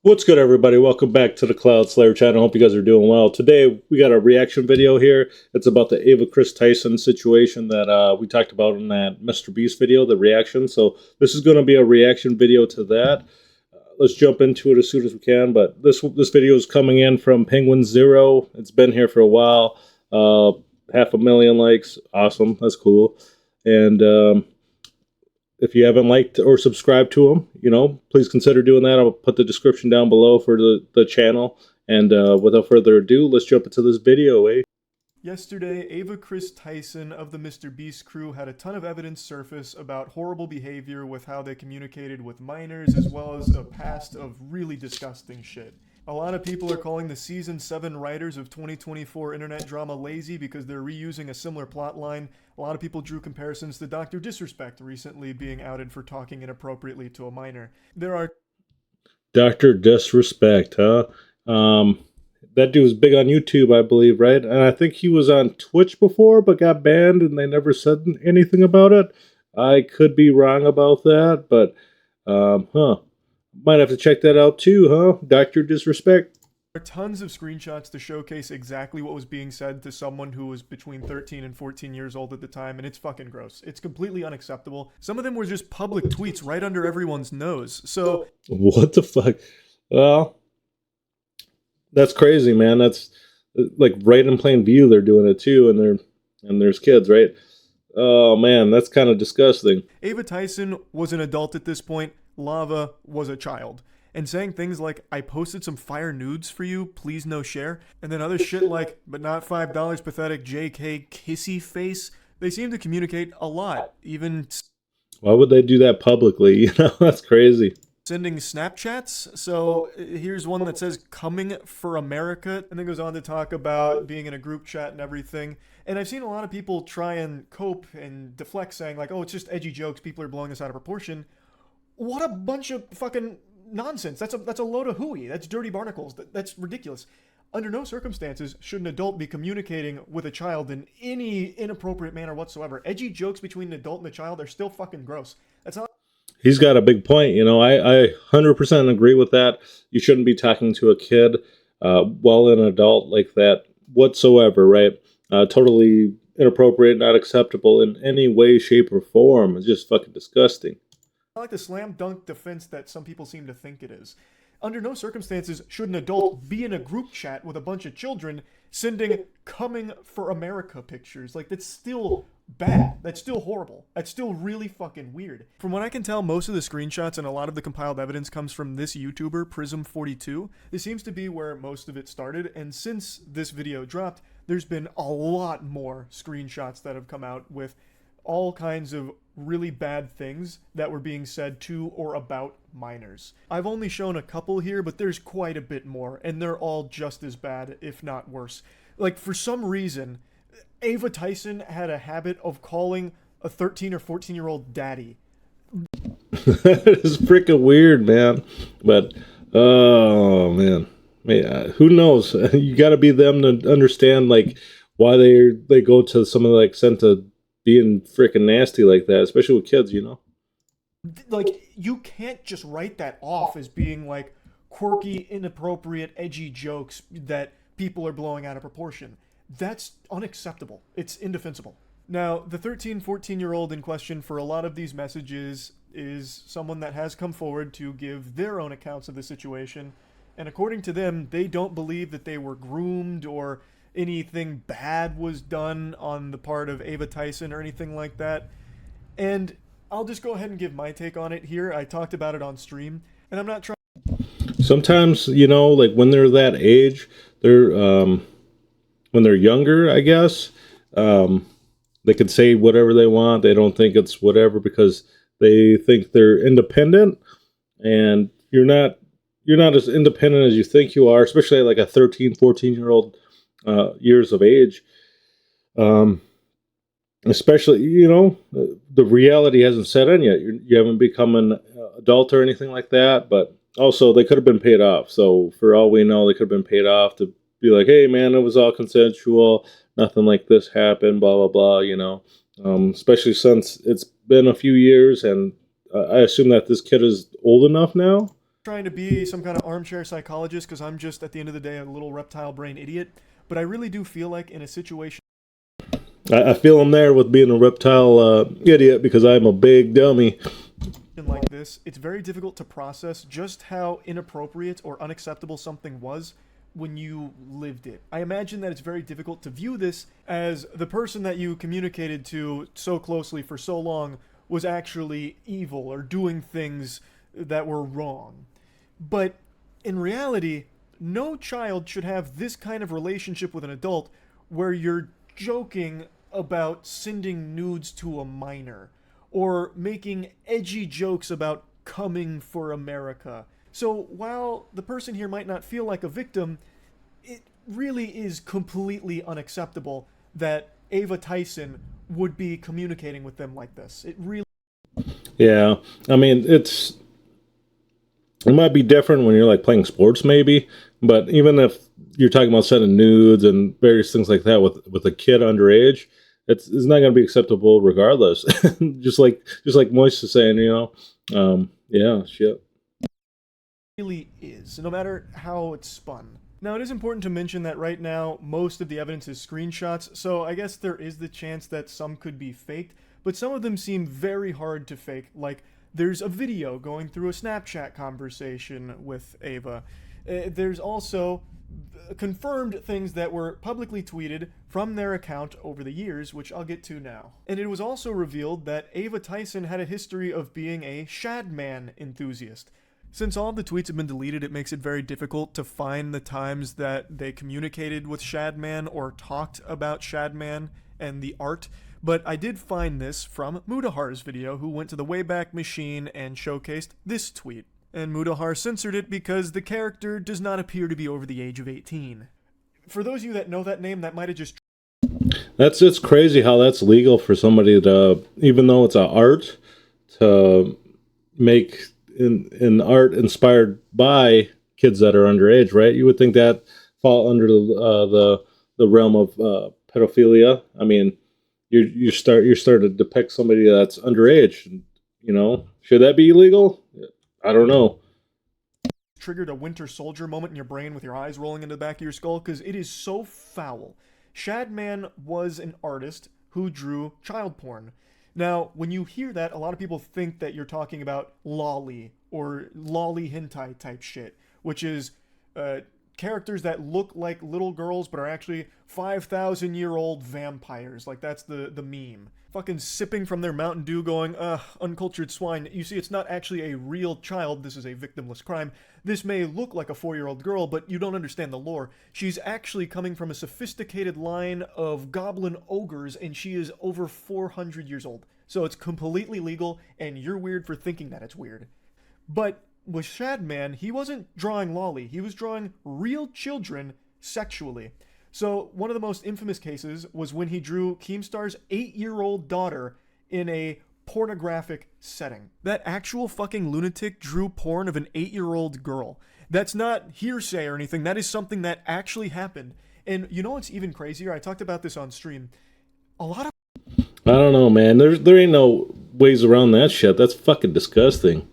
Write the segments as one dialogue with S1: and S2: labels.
S1: What's good, everybody? Welcome back to the Cloud Slayer channel. Hope you guys are doing well. Today, we got a reaction video here. It's about the Kris Tyson situation that we talked about in that Mr. Beast video, the reaction. So this is going to be a reaction video to that. Let's jump into it as soon as we can. But this video is coming in from Penguin Zero. It's been here for a while. 500,000 likes. Awesome. That's cool. And if you haven't liked or subscribed to them, please consider doing that. I'll put the description down below for the channel. And without further ado, let's jump into this video, eh?
S2: Yesterday, Kris Tyson of the Mr. Beast crew had a ton of evidence surface about horrible behavior with how they communicated with minors, as well as a past of really disgusting shit. A lot of people are calling the Season 7 writers of 2024 internet drama lazy because they're reusing a similar plotline. A lot of people drew comparisons to Dr. Disrespect recently being outed for talking inappropriately to a minor. There are...
S1: Dr. Disrespect, huh? That dude was big on YouTube, I believe, right? And I think he was on Twitch before, but got banned, and they never said anything about it. I could be wrong about that, but, might have to check that out too, huh? Dr. Disrespect.
S2: There are tons of screenshots to showcase exactly what was being said to someone who was between 13 and 14 years old at the time, and it's fucking gross. It's completely unacceptable. Some of them were just public tweets right under everyone's nose. So...
S1: What the fuck? Well... That's crazy, man. That's like right in plain view. They're doing it too, and there's kids, right? Oh man, that's kind of disgusting.
S2: Tyson was an adult at this point. Lava was a child. And saying things like, "I posted some fire nudes for you, please no share," and then other shit like, "but not $5, pathetic JK kissy face." They seem to communicate a lot, even...
S1: Why would they do that publicly? That's crazy.
S2: Sending Snapchats. So here's one that says "coming for America," and then goes on to talk about being in a group chat and everything. And I've seen a lot of people try and cope and deflect, saying like, "Oh, it's just edgy jokes. People are blowing this out of proportion." What a bunch of fucking nonsense. That's a load of hooey. That's dirty barnacles. That's ridiculous. Under no circumstances should an adult be communicating with a child in any inappropriate manner whatsoever. Edgy jokes between an adult and a child are still fucking gross. That's not...
S1: He's got a big point. I 100% agree with that. You shouldn't be talking to a kid while an adult like that whatsoever, right? Totally inappropriate, not acceptable in any way, shape, or form. It's just fucking disgusting.
S2: Not like the slam dunk defense that some people seem to think it is. Under no circumstances should an adult be in a group chat with a bunch of children sending "coming for America" pictures. Like, that's still bad. That's still horrible. That's still really fucking weird. From what I can tell, most of the screenshots and a lot of the compiled evidence comes from this YouTuber, Prism42. This seems to be where most of it started, and since this video dropped, there's been a lot more screenshots that have come out with all kinds of really bad things that were being said to or about minors. I've only shown a couple here, but there's quite a bit more, and they're all just as bad, if not worse. Like, for some reason, Tyson had a habit of calling a 13 or 14-year-old daddy.
S1: That is freaking weird, man. But, oh, man. Who knows? You got to be them to understand, like, why they go to some of the extent of being freaking nasty like that, especially with kids,
S2: Like, you can't just write that off as being, like, quirky, inappropriate, edgy jokes that people are blowing out of proportion. That's unacceptable. It's indefensible. Now, the 13, 14-year-old in question for a lot of these messages is someone that has come forward to give their own accounts of the situation, and according to them, they don't believe that they were groomed or anything bad was done on the part of Tyson or anything like that. And I'll just go ahead and give my take on it here. I talked about it on stream, and I'm not trying...
S1: Sometimes, like when they're that age, they're when they're younger, I guess, they can say whatever they want. They don't think it's whatever because they think they're independent, and you're not as independent as you think you are, especially at like a 13, 14-year-old years of age. Especially, the reality hasn't set in yet. You haven't become an adult or anything like that, but also they could have been paid off. So for all we know, they could have been paid off to be like, "Hey man, it was all consensual. Nothing like this happened, blah, blah, blah," especially since it's been a few years, and I assume that this kid is old enough now.
S2: Trying to be some kind of armchair psychologist because I'm just, at the end of the day, a little reptile brain idiot. But I really do feel like in a situation
S1: I feel him there with being a reptile idiot because I'm a big dummy.
S2: like this, it's very difficult to process just how inappropriate or unacceptable something was when you lived it. I imagine that it's very difficult to view this as the person that you communicated to so closely for so long was actually evil or doing things that were wrong. But in reality, no child should have this kind of relationship with an adult where you're joking about sending nudes to a minor or making edgy jokes about coming for America. So while the person here might not feel like a victim, it really is completely unacceptable that Ava Tyson would be communicating with them like this. It really
S1: Yeah, I mean it might be different when you're like playing sports, maybe. But even if you're talking about sending nudes and various things like that with a kid underage, it's not going to be acceptable regardless. just like Moist is saying, yeah, shit.
S2: really is, no matter how it's spun. Now, it is important to mention that right now, most of the evidence is screenshots, so I guess there is the chance that some could be faked, but some of them seem very hard to fake, like there's a video going through a Snapchat conversation with Ava. There's also confirmed things that were publicly tweeted from their account over the years, which I'll get to now. And it was also revealed that Ava Tyson had a history of being a Shadman enthusiast. Since all of the tweets have been deleted, it makes it very difficult to find the times that they communicated with Shadman or talked about Shadman and the art. But I did find this from Mudahar's video, who went to the Wayback Machine and showcased this tweet. And Mudahar censored it because the character does not appear to be over the age of 18. For those of you that know that name, that might have just
S1: It's crazy how that's legal for somebody to, even though it's a art, to make in art inspired by kids that are underage, right? You would think that fall under the realm of pedophilia. I mean, you start to depict somebody that's underage. Should that be illegal? I don't know.
S2: triggered a Winter Soldier moment in your brain with your eyes rolling into the back of your skull because it is so foul. Shadman was an artist who drew child porn. Now, when you hear that, a lot of people think that you're talking about lolly or lolly hentai type shit, which is characters that look like little girls but are actually 5,000-year-old vampires. Like, that's the meme. Fucking sipping from their Mountain Dew going, uncultured swine. You see, it's not actually a real child. This is a victimless crime. This may look like a 4-year-old girl, but you don't understand the lore. She's actually coming from a sophisticated line of goblin ogres, and she is over 400 years old. So it's completely legal, and you're weird for thinking that it's weird. But with Shadman, he wasn't drawing lolly. He was drawing real children sexually. So one of the most infamous cases was when he drew Keemstar's 8-year-old daughter in a pornographic setting. That actual fucking lunatic drew porn of an 8-year-old girl. That's not hearsay or anything. That is something that actually happened. And you know what's even crazier? I talked about this on stream. A lot of
S1: I don't know, man. There ain't no ways around that shit. That's fucking disgusting.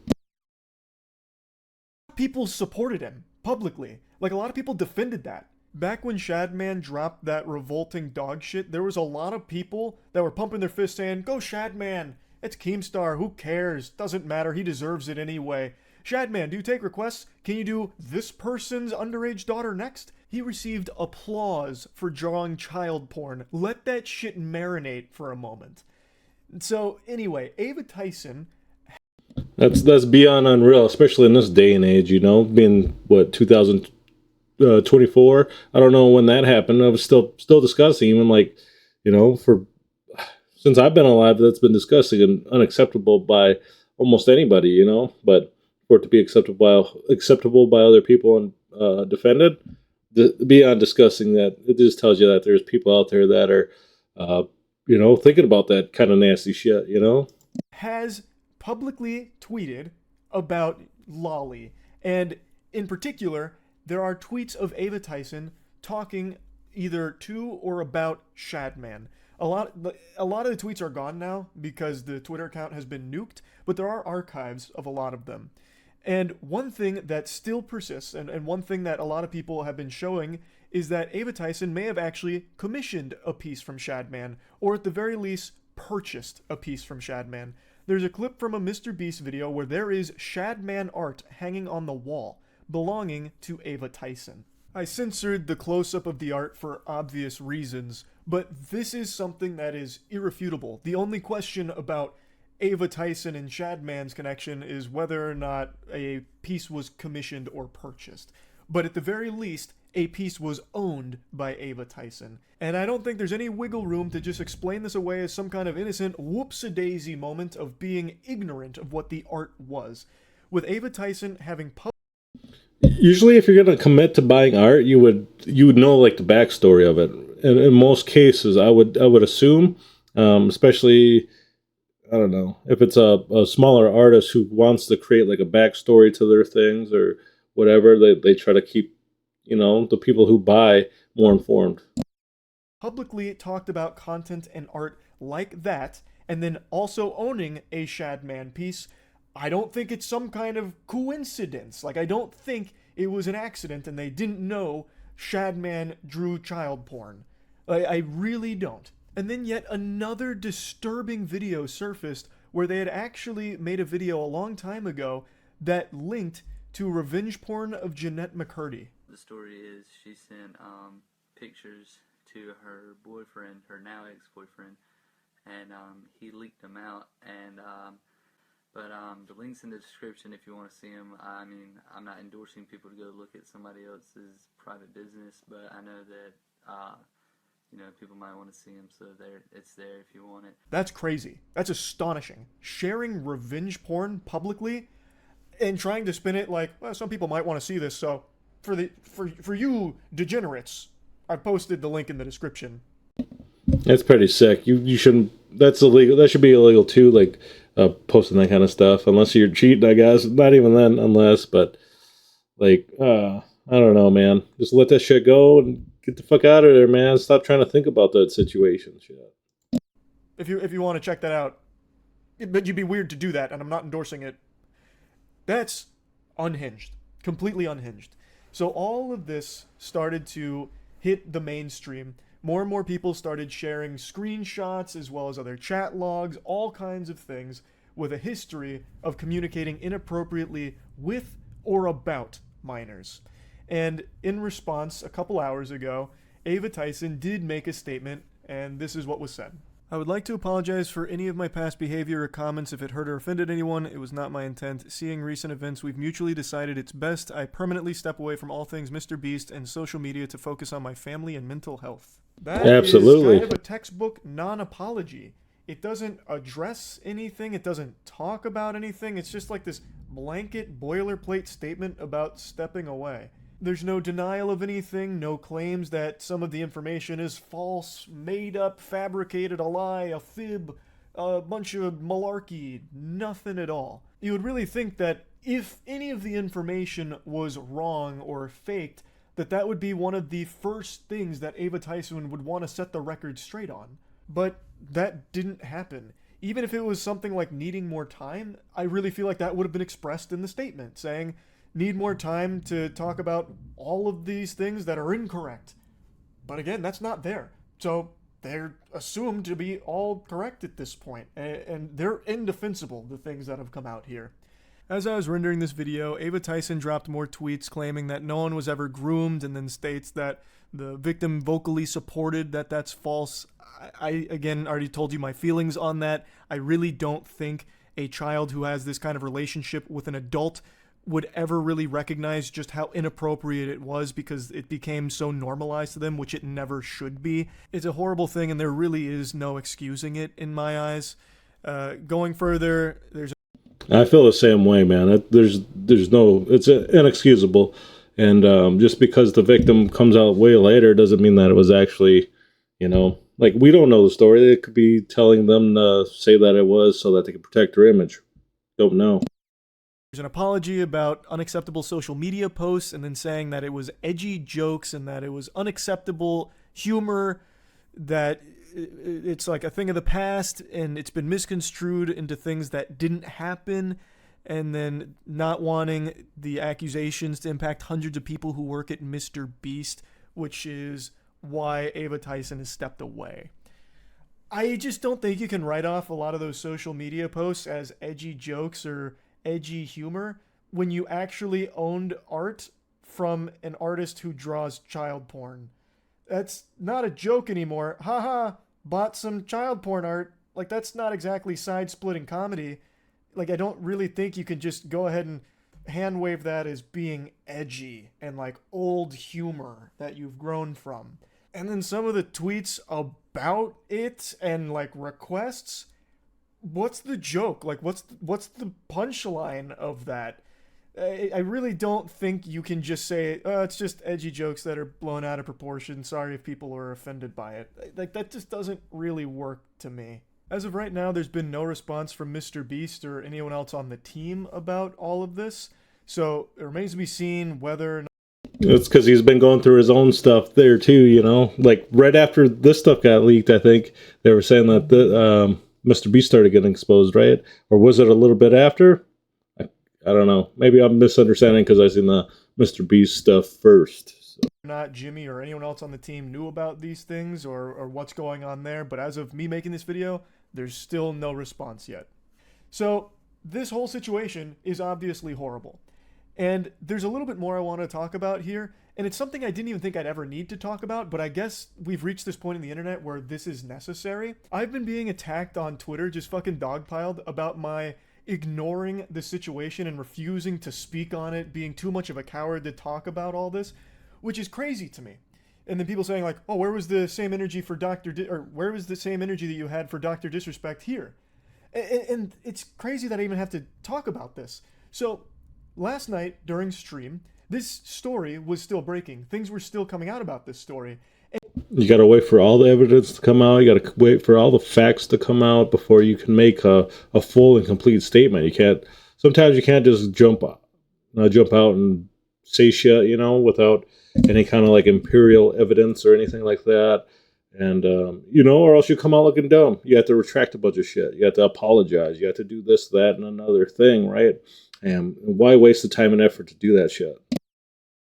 S2: people supported him publicly. Like, a lot of people defended that. Back when Shadman dropped that revolting dog shit, there was a lot of people that were pumping their fists saying, "Go Shadman! It's Keemstar, who cares? Doesn't matter, he deserves it anyway. Shadman, do you take requests? Can you do this person's underage daughter next?" He received applause for drawing child porn. Let that shit marinate for a moment. So, anyway, Ava Tyson...
S1: That's beyond unreal, especially in this day and age, being, what, 2024? I don't know when that happened. I was still discussing, even like, for since I've been alive, that's been disgusting and unacceptable by almost anybody, but for it to be acceptable by other people and defended, beyond discussing, that it just tells you that there's people out there that are thinking about that kind of nasty shit,
S2: has publicly tweeted about Lolly, and in particular, there are tweets of Ava Tyson talking either to or about Shadman. A lot of the tweets are gone now because the Twitter account has been nuked, but there are archives of a lot of them. And one thing that still persists, and one thing that a lot of people have been showing, is that Ava Tyson may have actually commissioned a piece from Shadman, or at the very least, purchased a piece from Shadman. There's a clip from a MrBeast video where there is Shadman art hanging on the wall, belonging to Ava Tyson. I censored the close-up of the art for obvious reasons, but this is something that is irrefutable. The only question about Ava Tyson and Shadman's connection is whether or not a piece was commissioned or purchased. But at the very least, a piece was owned by Ava Tyson. And I don't think there's any wiggle room to just explain this away as some kind of innocent whoops-a-daisy moment of being ignorant of what the art was. With Ava Tyson having
S1: Usually, if you're gonna commit to buying art, you would know like the backstory of it. And in most cases, I would assume, especially, I don't know, if it's a smaller artist who wants to create like a backstory to their things or whatever, they try to keep, the people who buy more informed.
S2: Publicly talked about content and art like that, and then also owning a Shadman piece. I don't think it's some kind of coincidence. Like, I don't think it was an accident and they didn't know Shadman drew child porn. I really don't. And then yet another disturbing video surfaced where they had actually made a video a long time ago that linked to revenge porn of Jeanette McCurdy.
S3: The story is she sent pictures to her boyfriend, her now ex-boyfriend, and he leaked them out. And but the link's in the description if you want to see them. I mean, I'm not endorsing people to go look at somebody else's private business, but I know that people might want to see them, so it's there if you want it.
S2: That's crazy. That's astonishing. Sharing revenge porn publicly and trying to spin it like, well, some people might want to see this, so for you degenerates, I've posted the link in the description.
S1: That's pretty sick. You shouldn't. That's illegal. That should be illegal too. Like posting that kind of stuff, unless you're cheating, I guess. Not even then, but like, I don't know, man. Just let that shit go and get the fuck out of there, man. Stop trying to think about that situation. Shit.
S2: If you want to check that out, but you'd be weird to do that, and I'm not endorsing it. That's unhinged, completely unhinged. So all of this started to hit the mainstream. More and more people started sharing screenshots as well as other chat logs, all kinds of things with a history of communicating inappropriately with or about minors. And in response, a couple hours ago, Ava Tyson did make a statement, and this is what was said. I would like to apologize for any of my past behavior or comments if it hurt or offended anyone. It was not my intent. Seeing recent events, we've mutually decided it's best I permanently step away from all things MrBeast and social media to focus on my family and mental health. That
S1: Absolutely.
S2: is kind of a textbook non-apology. It doesn't address anything. It doesn't talk about anything. It's just like this blanket boilerplate statement about stepping away. There's no denial of anything, no claims that some of the information is false, made up, fabricated, a lie, a fib, a bunch of malarkey, nothing at all. You would really think that if any of the information was wrong or faked, that would be one of the first things that Ava Tyson would want to set the record straight on. But that didn't happen. Even if it was something like needing more time, I really feel like that would have been expressed in the statement, saying, need more time to talk about all of these things that are incorrect. But again, that's not there. So they're assumed to be all correct at this point, and they're indefensible, the things that have come out here. As I was rendering this video, Ava Tyson dropped more tweets claiming that no one was ever groomed, and then states that the victim vocally supported that that's false. I again already told you my feelings on that. I really don't think a child who has this kind of relationship with an adult would ever really recognize just how inappropriate it was because it became so normalized to them, which it never should be. It's a horrible thing, and there really is no excusing it in my eyes. Going further,
S1: I feel the same way, man. There's no, it's inexcusable, and just because the victim comes out way later doesn't mean that it was actually, like, we don't know the story. They could be telling them to say that it was so that they can protect their image. Don't know.
S2: There's an apology about unacceptable social media posts, and then saying that it was edgy jokes and that it was unacceptable humor, that it's like a thing of the past and it's been misconstrued into things that didn't happen. and then not wanting the accusations to impact hundreds of people who work at Mr. Beast, which is why Ava Tyson has stepped away. I just don't think you can write off a lot of those social media posts as edgy jokes or edgy humor when you actually owned art from an artist who draws child porn. That's not a joke anymore. Haha, bought some child porn art. Like, that's not exactly side splitting comedy. Like, I don't really think you can just go ahead and hand wave that as being edgy and like old humor that you've grown from. And then some of the tweets about it and like requests, what's the joke? Like, what's the punchline of that? I really don't think you can just say, oh, it's just edgy jokes that are blown out of proportion. Sorry if people are offended by it. Like, that just doesn't really work to me. As of right now, there's been no response from Mr. Beast or anyone else on the team about all of this. So it remains to be seen whether or not.
S1: It's because he's been going through his own stuff there too, you know. Like right after this stuff got leaked, I think they were saying that the Mr. Beast started getting exposed, right? Or was it a little bit after? I don't know. Maybe I'm misunderstanding because I seen the Mr. Beast stuff first. So.
S2: Not Jimmy or anyone else on the team knew about these things or what's going on there, but as of me making this video, there's still no response yet. So this whole situation is obviously horrible. And there's a little bit more I want to talk about here, and it's something I didn't even think I'd ever need to talk about, but I guess we've reached this point in the internet where this is necessary. I've been being attacked on Twitter, just fucking dogpiled, about my ignoring the situation and refusing to speak on it, being too much of a coward to talk about all this, which is crazy to me. And then people saying like, oh, where was the same energy for where was the same energy that you had for Dr. Disrespect here? And it's crazy that I even have to talk about this. So last night during stream, this story was still breaking. Things were still coming out about this story.
S1: You got to wait for all the evidence to come out. You got to wait for all the facts to come out before you can make a full and complete statement. You can't. Sometimes you can't just jump out and say shit, you know, without any kind of like imperial evidence or anything like that. And you know, or else you come out looking dumb. You have to retract a bunch of shit. You have to apologize. You have to do this, that, and another thing, right? And why waste the time and effort to do that shit?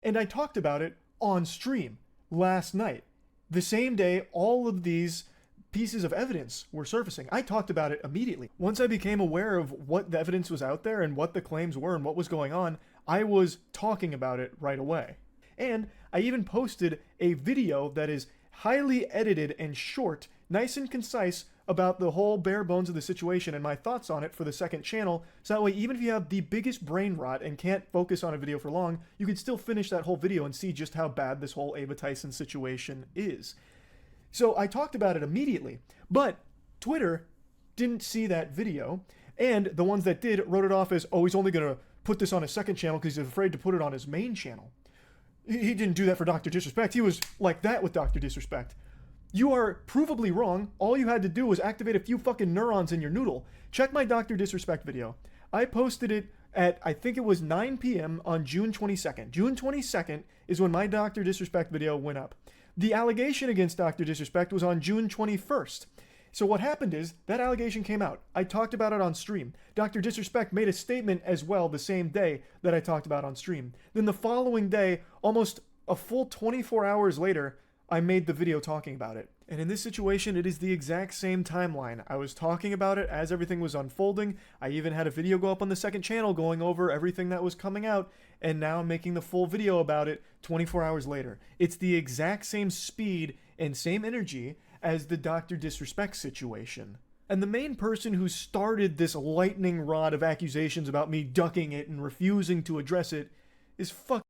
S2: And I talked about it on stream last night. The same day all of these pieces of evidence were surfacing. I talked about it immediately. Once I became aware of what the evidence was out there and what the claims were and what was going on, I was talking about it right away. And I even posted a video that is highly edited and short, nice and concise, about the whole bare bones of the situation and my thoughts on it for the second channel, so that way even if you have the biggest brain rot and can't focus on a video for long, you can still finish that whole video and see just how bad this whole Ava Tyson situation is. So I talked about it immediately, but Twitter didn't see that video, and the ones that did wrote it off as, oh, he's only going to put this on his second channel because he's afraid to put it on his main channel. He didn't do that for Dr. Disrespect. He was like that with Dr. Disrespect. You are provably wrong. All you had to do was activate a few fucking neurons in your noodle. Check my Dr. Disrespect video. I posted it at, I think it was 9 p.m. on June 22nd. June 22nd is when my Dr. Disrespect video went up. The allegation against Dr. Disrespect was on June 21st. So what happened is, that allegation came out. I talked about it on stream. Dr. Disrespect made a statement as well the same day that I talked about on stream. Then the following day, almost a full 24 hours later, I made the video talking about it. And in this situation, it is the exact same timeline. I was talking about it as everything was unfolding. I even had a video go up on the second channel going over everything that was coming out, and now I'm making the full video about it 24 hours later. It's the exact same speed and same energy as the Dr. Disrespect situation. And the main person who started this lightning rod of accusations about me ducking it and refusing to address it is fucking.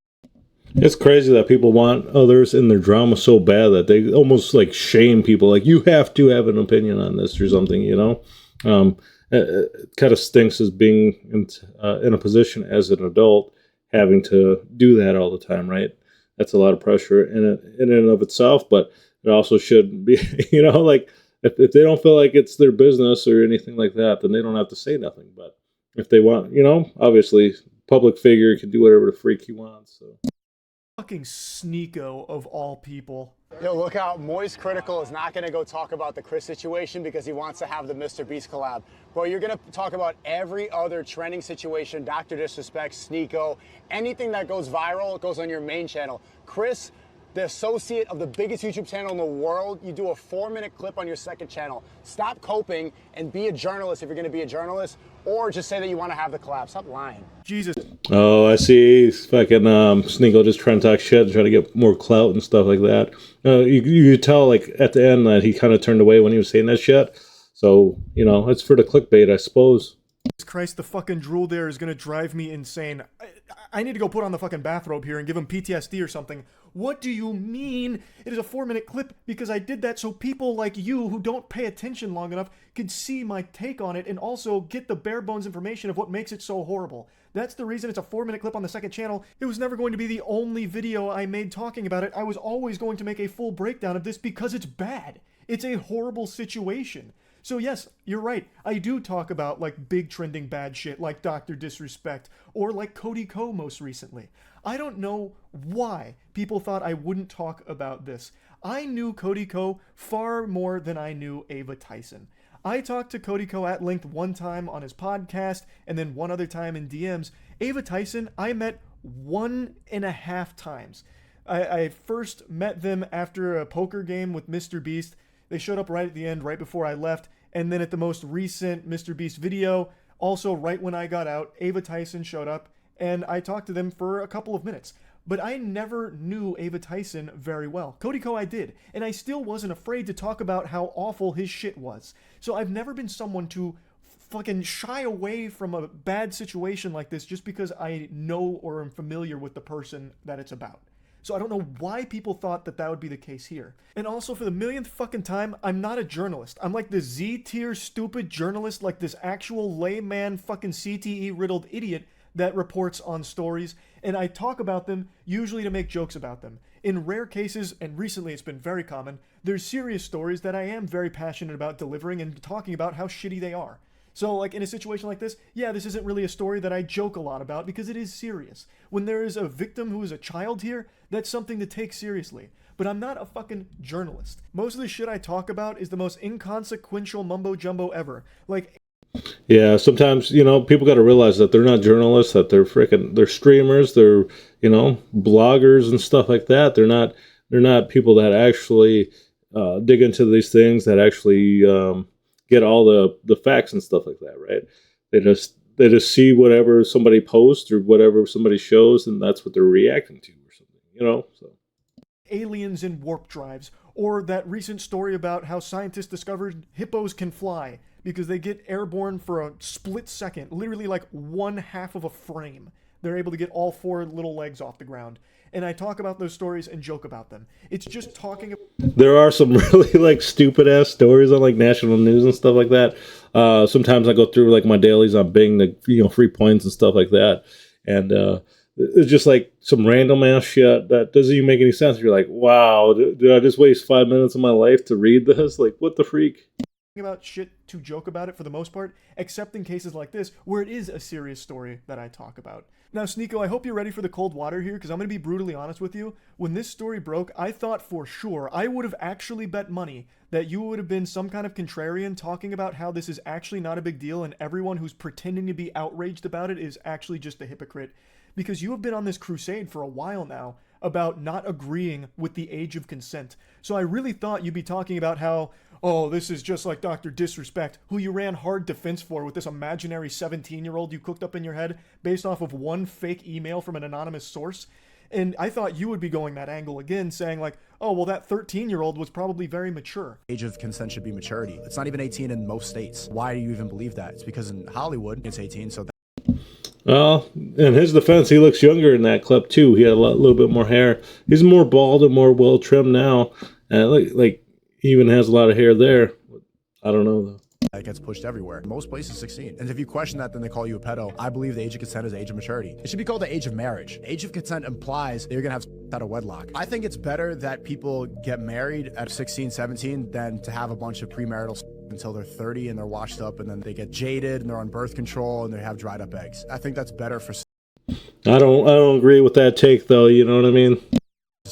S1: It's crazy that people want others in their drama so bad that they almost like shame people. Like, you have to have an opinion on this or something, you know? It kind of stinks as being in a position as an adult, having to do that all the time, right? That's a lot of pressure in and of itself, but it also should be, you know, like if they don't feel like it's their business or anything like that, then they don't have to say nothing. But if they want, you know, obviously, public figure can do whatever the freak he wants, so.
S2: Fucking Sneeko of all people.
S4: Yo, look out. Moist Critical is not going to go talk about the Kris situation because he wants to have the Mr. Beast collab. Bro, you're going to talk about every other trending situation, Dr. Disrespect, Sneeko, anything that goes viral goes on your main channel. Kris, the associate of the biggest YouTube channel in the world, you do a 4-minute clip on your second channel. Stop coping and be a journalist if you're going to be a journalist, or just say that you want to have the collab. Stop lying.
S2: Jesus.
S1: Oh, I see. Fucking Sneeko just trying to talk shit and trying to get more clout and stuff like that. You could tell, like, at the end that he kind of turned away when he was saying that shit. So, you know, it's for the clickbait, I suppose.
S2: Christ, the fucking drool there is gonna drive me insane. I need to go put on the fucking bathrobe here and give him PTSD or something. What do you mean it is a 4-minute clip? Because I did that so people like you who don't pay attention long enough could see my take on it and also get the bare bones information of what makes it so horrible. That's the reason it's a 4-minute clip on the second channel. It was never going to be the only video I made talking about it. I was always going to make a full breakdown of this because it's bad. It's a horrible situation. So yes, you're right. I do talk about like big trending bad shit like Dr. Disrespect or like Cody Ko most recently. I don't know why people thought I wouldn't talk about this. I knew Cody Ko far more than I knew Ava Tyson. I talked to Cody Ko at length one time on his podcast and then one other time in DMs. Ava Tyson, I met 1.5 times. I first met them after a poker game with Mr. Beast. They showed up right at the end, right before I left. And then at the most recent Mr. Beast video, also right when I got out, Ava Tyson showed up and I talked to them for a couple of minutes. But I never knew Ava Tyson very well. Cody Ko I did, and I still wasn't afraid to talk about how awful his shit was. So I've never been someone to fucking shy away from a bad situation like this just because I know or am familiar with the person that it's about. So I don't know why people thought that that would be the case here. And also, for the millionth fucking time, I'm not a journalist. I'm like the Z-tier stupid journalist, like this actual layman fucking CTE-riddled idiot that reports on stories, and I talk about them usually to make jokes about them. In rare cases, and recently it's been very common, there's serious stories that I am very passionate about delivering and talking about how shitty they are. So, like, in a situation like this, yeah, this isn't really a story that I joke a lot about because it is serious. When there is a victim who is a child here, that's something to take seriously. But I'm not a fucking journalist. Most of the shit I talk about is the most inconsequential mumbo-jumbo ever. Like...
S1: Yeah, sometimes, you know, people got to realize that they're not journalists, that they're streamers, they're, you know, bloggers and stuff like that. They're not people that actually dig into these things, that actually... get all the facts and stuff like that, right? They just see whatever somebody posts or whatever somebody shows, and that's what they're reacting to or something, you know? So
S2: aliens in warp drives, or that recent story about how scientists discovered hippos can fly because they get airborne for a split second, literally like 1/2 of a frame. They're able to get all 4 little legs off the ground. And I talk about those stories and joke about them. It's just talking about...
S1: There are some really like stupid ass stories on like national news and stuff like that. Sometimes I go through like my dailies on Bing, the, you know, free points and stuff like that. And it's just like some random ass shit that doesn't even make any sense. You're like, wow, did I just waste 5 minutes of my life to read this? Like, what the freak?
S2: About shit to joke about it for the most part, except in cases like this where it is a serious story that I talk about. Now, Sneeko, I hope you're ready for the cold water here, because I'm going to be brutally honest with you. When this story broke, I thought for sure, I would have actually bet money that you would have been some kind of contrarian talking about how this is actually not a big deal and everyone who's pretending to be outraged about it is actually just a hypocrite. Because you have been on this crusade for a while now about not agreeing with the age of consent. So I really thought you'd be talking about how, oh, this is just like Dr. Disrespect, who you ran hard defense for with this imaginary 17-year-old you cooked up in your head based off of one fake email from an anonymous source. And I thought you would be going that angle again, saying like, oh, well, that 13-year-old was probably very mature.
S5: Age of consent should be maturity. It's not even 18 in most states. Why do you even believe that? It's because in Hollywood, it's 18, so...
S1: Well, in his defense, he looks younger in that clip too. He had a little bit more hair. He's more bald and more well trimmed now, and like he even has a lot of hair there. I don't know though.
S5: It gets pushed everywhere. Most places 16. And if you question that, then they call you a pedo. I believe the age of consent is the age of maturity. It should be called the age of marriage. Age of consent implies that you're gonna have out of wedlock. I think it's better that people get married at 16, 17 than to have a bunch of premarital until they're 30 and they're washed up and then they get jaded and they're on birth control and they have dried up eggs. I think that's better for
S1: I don't agree with that take though, you know what I mean?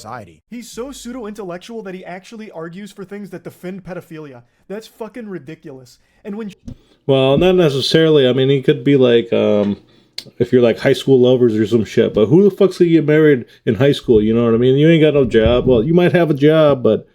S5: society.
S2: He's so pseudo-intellectual that he actually argues for things that defend pedophilia. That's fucking ridiculous. And when...
S1: Well, not necessarily. I mean, he could be like, if you're like high school lovers or some shit, but who the fuck's gonna get married in high school? You know what I mean? You ain't got no job. Well, you might have a job, but,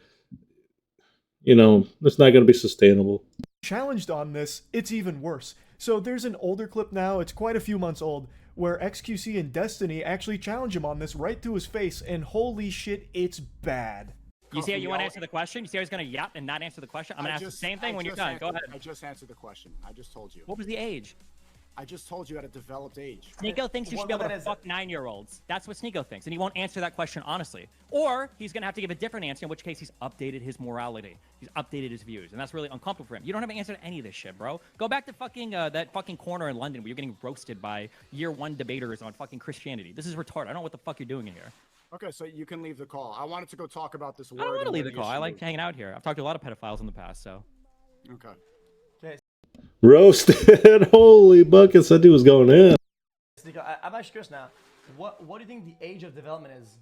S1: you know, it's not gonna be sustainable.
S2: Challenged on this, it's even worse. So there's an older clip now, it's quite a few months old, where XQC and Destiny actually challenge him on this right to his face, and holy shit, it's bad.
S6: You see how you want to answer the question? You see how he's going to yap and not answer the question? I'm going to ask the same thing when you're done. Go ahead.
S5: I just answered the question. I just told you.
S6: What was the age?
S5: I just told you at a developed age.
S6: Sneeko thinks you should be able to fuck 9-year-olds. That's what Sneeko thinks, and he won't answer that question honestly. Or he's going to have to give a different answer, in which case he's updated his morality. He's updated his views, and that's really uncomfortable for him. You don't have an answer to any of this shit, bro. Go back to fucking that fucking corner in London where you're getting roasted by year 1 debaters on fucking Christianity. This is retarded. I don't know what the fuck you're doing in here.
S5: Okay, so you can leave the call. I wanted to go talk about this word.
S6: I don't want to leave the call. I like hanging out here. I've talked to a lot of pedophiles in the past, so.
S5: Okay.
S1: Roasted. Holy buckets, that dude was going in.
S7: I'm actually curious now. What do you think the age of development is?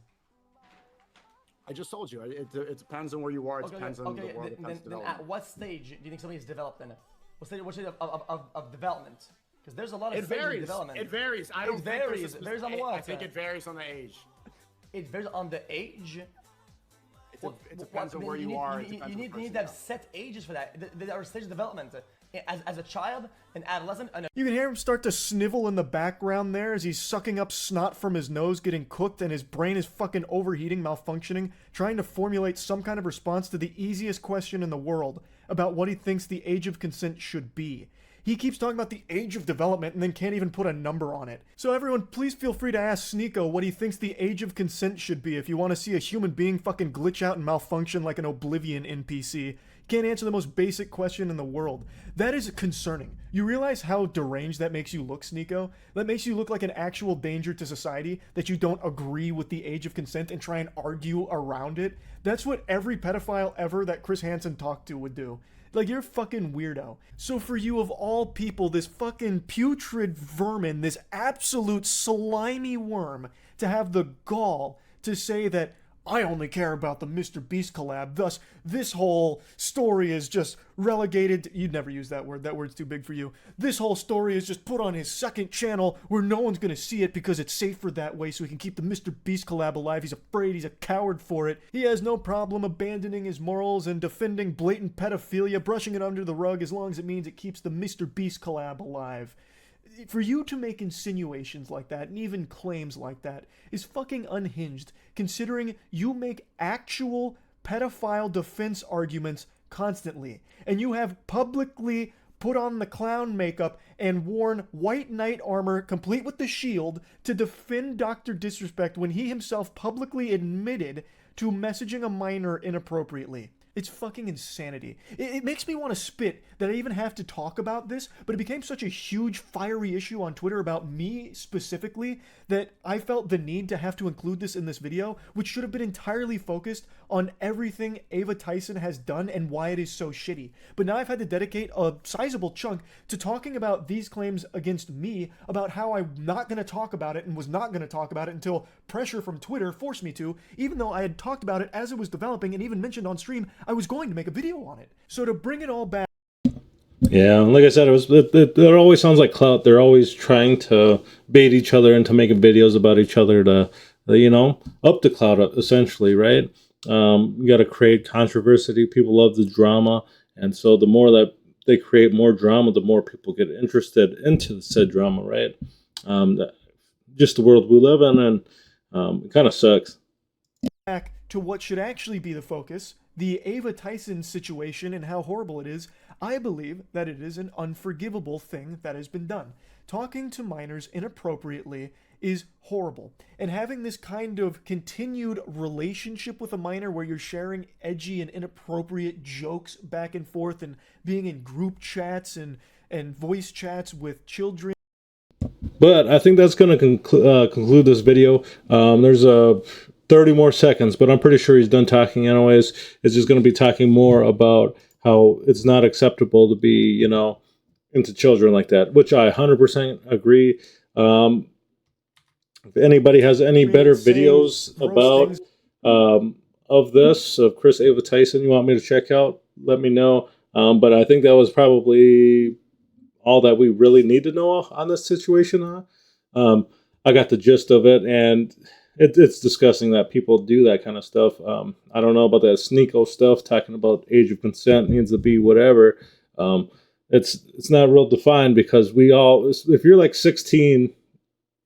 S5: I just told you. It depends on where you are. It depends on the world.
S7: Then at what stage do you think somebody is developed in? What stage of development? Because there's a lot of stages of development.
S5: It varies. I don't think there's a
S7: varies on what?
S5: I think it varies on the age.
S7: It varies on the age.
S5: It depends on where you are.
S7: You need to have set ages for that. There are stages of development. As a child, an adolescent,
S2: You can hear him start to snivel in the background there as he's sucking up snot from his nose, getting cooked, and his brain is fucking overheating, malfunctioning, trying to formulate some kind of response to the easiest question in the world about what he thinks the age of consent should be. He keeps talking about the age of development and then can't even put a number on it. So everyone, please feel free to ask Sneeko what he thinks the age of consent should be if you want to see a human being fucking glitch out and malfunction like an Oblivion NPC. Can't answer the most basic question in the world. That is concerning. You realize how deranged that makes you look, Sneeko? That makes you look like an actual danger to society, that you don't agree with the age of consent and try and argue around it. That's what every pedophile ever that Kris Hansen talked to would do. Like, you're a fucking weirdo. So for you of all people, this fucking putrid vermin, this absolute slimy worm, to have the gall to say that I only care about the Mr. Beast collab, thus this whole story is just relegated to, you'd never use that word's too big for you. This whole story is just put on his second channel where no one's gonna see it because it's safer that way so he can keep the Mr. Beast collab alive. He's afraid, he's a coward for it. He has no problem abandoning his morals and defending blatant pedophilia, brushing it under the rug as long as it means it keeps the Mr. Beast collab alive. For you to make insinuations like that, and even claims like that, is fucking unhinged, considering you make actual pedophile defense arguments constantly, and you have publicly put on the clown makeup and worn white knight armor complete with the shield to defend Dr. Disrespect when he himself publicly admitted to messaging a minor inappropriately. It's fucking insanity. It makes me want to spit that I even have to talk about this, but it became such a huge, fiery issue on Twitter about me specifically that I felt the need to have to include this in this video, which should have been entirely focused on everything Ava Tyson has done and why it is so shitty. But now I've had to dedicate a sizable chunk to talking about these claims against me, about how I'm not going to talk about it and was not going to talk about it until pressure from Twitter forced me to, even though I had talked about it as it was developing and even mentioned on stream I was going to make a video on it. So to bring it all back.
S1: Yeah, like I said, it always sounds like clout. They're always trying to bait each other into making videos about each other to, you know, up the clout, essentially, right? You got to create controversy. People love the drama. And so the more that they create more drama, the more people get interested into said drama, right? Just the world we live in, and it kind of sucks.
S2: Back to what should actually be the focus, the Ava Tyson situation and how horrible it is. I believe that it is an unforgivable thing that has been done. Talking to minors inappropriately is horrible. And having this kind of continued relationship with a minor where you're sharing edgy and inappropriate jokes back and forth and being in group chats and voice chats with children.
S1: But I think that's going to conclude this video. There's 30 more seconds, but I'm pretty sure he's done talking anyways. It's just going to be talking more about how it's not acceptable to be, you know, into children like that, which I 100% agree. If anybody has any better videos about of this, of Kris Ava Tyson, you want me to check out, let me know. But I think that was probably all that we really need to know on this situation. I got the gist of it, and it's disgusting that people do that kind of stuff. I don't know about that Sneeko stuff, talking about age of consent needs to be whatever. It's not real defined, because if you're like 16,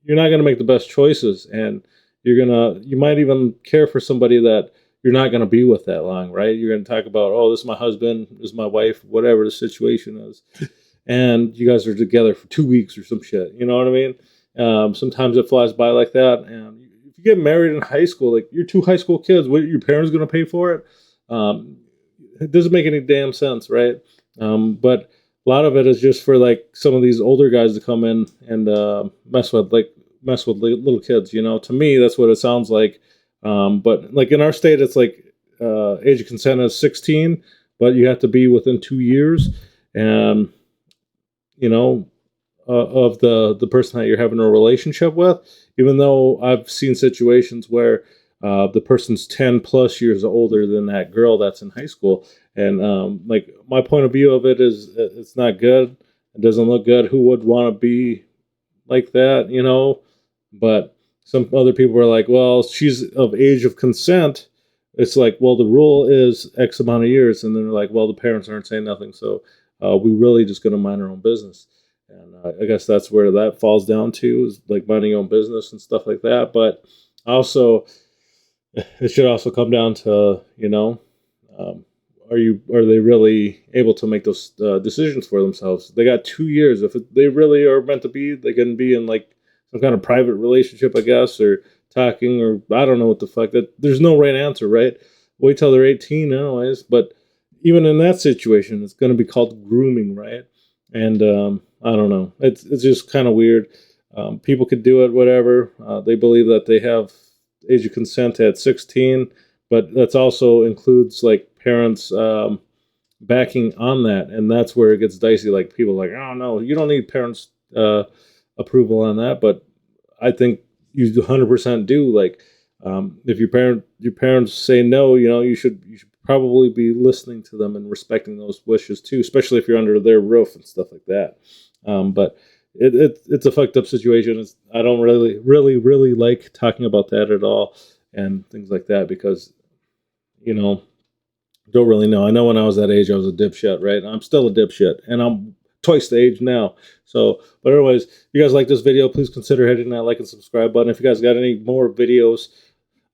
S1: you're not gonna make the best choices, and you might even care for somebody that you're not gonna be with that long, right? You're gonna talk about, oh, this is my husband, this is my wife, whatever the situation is, and you guys are together for 2 weeks or some shit. You know what I mean? Sometimes it flies by like that. And if you get married in high school, like your two high school kids, what, your parents going to pay for it? It doesn't make any damn sense, right? But a lot of it is just for like some of these older guys to come in and mess with little kids. You know, to me, that's what it sounds like. But like in our state, it's like age of consent is 16, but you have to be within 2 years, and you know, of the person that you're having a relationship with. Even though I've seen situations where the person's 10 plus years older than that girl that's in high school, and like my point of view of it is, it's not good. It doesn't look good. Who would want to be like that, you know? But some other people are like, well, she's of age of consent. It's like, well, the rule is X amount of years, and then they're like, well, the parents aren't saying nothing, so we really just going to mind our own business. And I guess that's where that falls down to, is like minding your own business and stuff like that. But also, it should also come down to, you know, are they really able to make those decisions for themselves? They got 2 years. If they really are meant to be, they can be in like some kind of private relationship, I guess, or talking, or I don't know what the fuck. That there's no right answer, right? Wait till they're 18, anyways. But even in that situation, it's going to be called grooming, right? And I don't know. It's just kind of weird. People could do it, whatever. They believe that they have age of consent at 16, but that's also includes like parents backing on that, and that's where it gets dicey. Like people are like, oh no, you don't need parents approval on that, but I think you 100% do. Like if your parents say no, you know, you should probably be listening to them and respecting those wishes too, especially if you're under their roof and stuff like that. But it's a fucked up situation. I don't really like talking about that at all, and things like that, because, you know, don't really know. I know when I was that age, I was a dipshit, right? I'm still a dipshit, and I'm twice the age now. So, but anyways, if you guys like this video, please consider hitting that like and subscribe button. If you guys got any more videos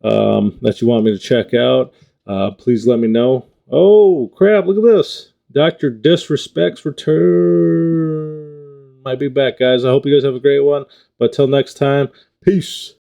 S1: that you want me to check out, please let me know. Oh, crap, look at this. Dr. Disrespect's return. Might be back, guys. I hope you guys have a great one. But till next time, peace.